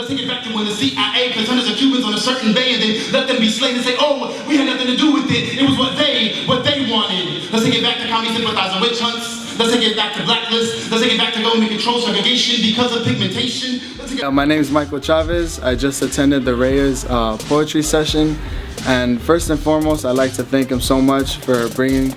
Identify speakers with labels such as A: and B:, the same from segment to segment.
A: Let's take it back to when the CIA placed hundreds of Cubans on a certain bay and then let them be slain and say, oh, we had nothing to do with it. It was what they wanted. Let's take it back to county sympathizing witch hunts. Let's take it back to blacklists. Let's take it back to government control segregation because of pigmentation.
B: My name is Michael Chavez. I just attended the Reyes poetry session. And first and foremost, I'd like to thank him so much for bringing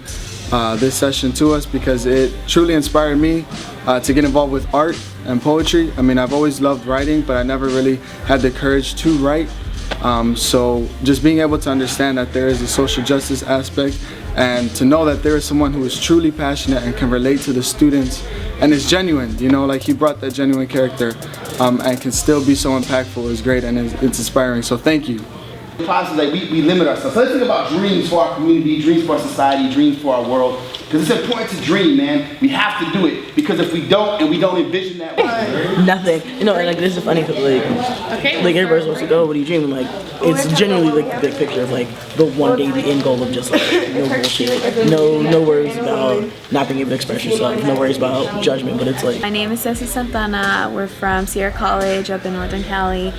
B: this session to us, because it truly inspired me to get involved with art and poetry. I mean, I've always loved writing, but I never really had the courage to write. So just being able to understand that there is a social justice aspect, and to know that there is someone who is truly passionate and can relate to the students and is genuine, you know, like he brought that genuine character and can still be so impactful is great, and it's inspiring. So thank you.
A: Like we limit ourselves. So let's think about dreams for our community, dreams for our society, dreams for our world. Because it's important to dream, man. We have to do it. Because if we don't, and we don't envision that,
C: nothing. You know, like this is funny because like everybody's supposed to go, what do you dream? And, like it's genuinely like the big picture of like the one day, the end goal of just like no bullshit, no worries about not being able to express yourself, no worries about judgment. But it's like,
D: my name is Ceci Santana. We're from Sierra College up in Northern Cali.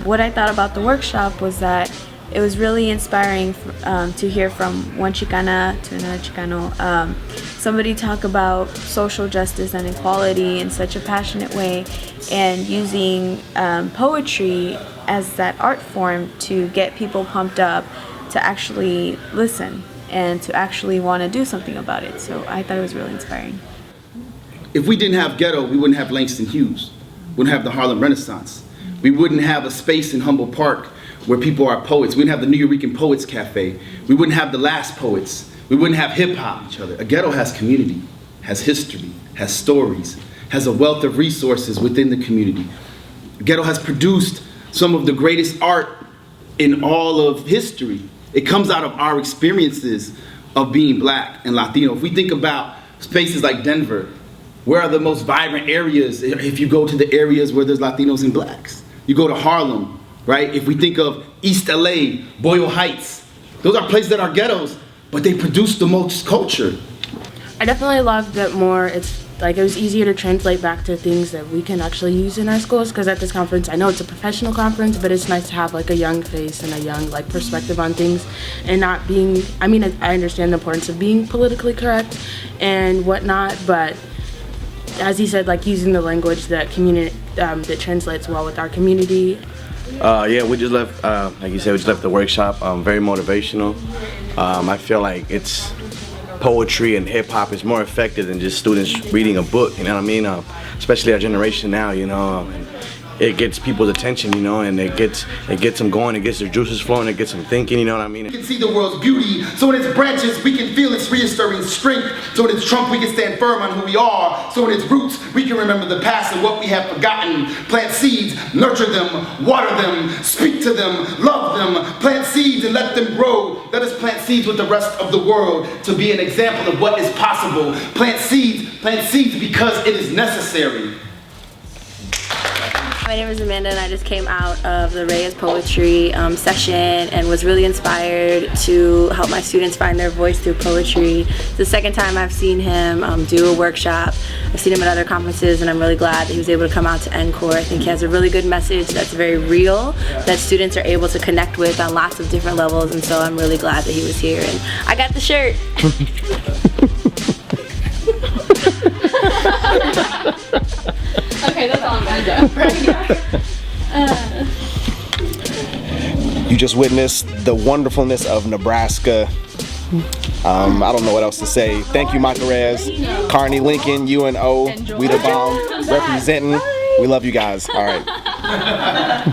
D: What I thought about the workshop was that it was really inspiring to hear from one Chicana to another Chicano, somebody talk about social justice and equality in such a passionate way, and using poetry as that art form to get people pumped up to actually listen and to actually want to do something about it. So I thought it was really inspiring.
A: If we didn't have ghetto, we wouldn't have Langston Hughes, wouldn't have the Harlem Renaissance. We wouldn't have a space in Humboldt Park where people are poets. We wouldn't have the New Eurekan Poets Cafe. We wouldn't have the Last Poets. We wouldn't have hip hop each other. A ghetto has community, has history, has stories, has a wealth of resources within the community. A ghetto has produced some of the greatest art in all of history. It comes out of our experiences of being black and Latino. If we think about spaces like Denver, where are the most vibrant areas if you go to the areas where there's Latinos and blacks? You go to Harlem, right? If we think of East LA, Boyle Heights, those are places that are ghettos, but they produce the most culture.
E: I definitely loved that more. It's like it was easier to translate back to things that we can actually use in our schools, because at this conference, I know it's a professional conference, but it's nice to have like a young face and a young like perspective on things, and not being, I mean, I understand the importance of being politically correct and whatnot, but as he said, like using the language that that translates well with our community.
F: Yeah, we just left, like you said, we just left the workshop, very motivational. I feel like it's poetry and hip hop is more effective than just students reading a book, you know what I mean? Especially our generation now, you know, and it gets people's attention, you know, and it gets them going, it gets their juices flowing, it gets them thinking, you know what I mean?
A: We can see the world's beauty, so in its branches we can feel its reassuring strength, so in its trunk we can stand firm on who we are, so in its roots we can remember the past and what we have forgotten. Plant seeds, nurture them, water them, speak to them, love them, plant seeds and let them grow. Let us plant seeds with the rest of the world to be an example of what is possible. Plant seeds because it is necessary.
G: My name is Amanda, and I just came out of the Reyes poetry session and was really inspired to help my students find their voice through poetry. It's the second time I've seen him do a workshop. I've seen him at other conferences, and I'm really glad that he was able to come out to NCORE. I think he has a really good message that's very real, that students are able to connect with on lots of different levels, and so I'm really glad that he was here. And I got the shirt.
H: Okay, that's all I'm gonna do.
I: You just witnessed the wonderfulness of Nebraska. I don't know what else to say. Thank you, Michael Reyes, Carney, Lincoln, UNO, We the Bomb, representing. We love you guys. All right.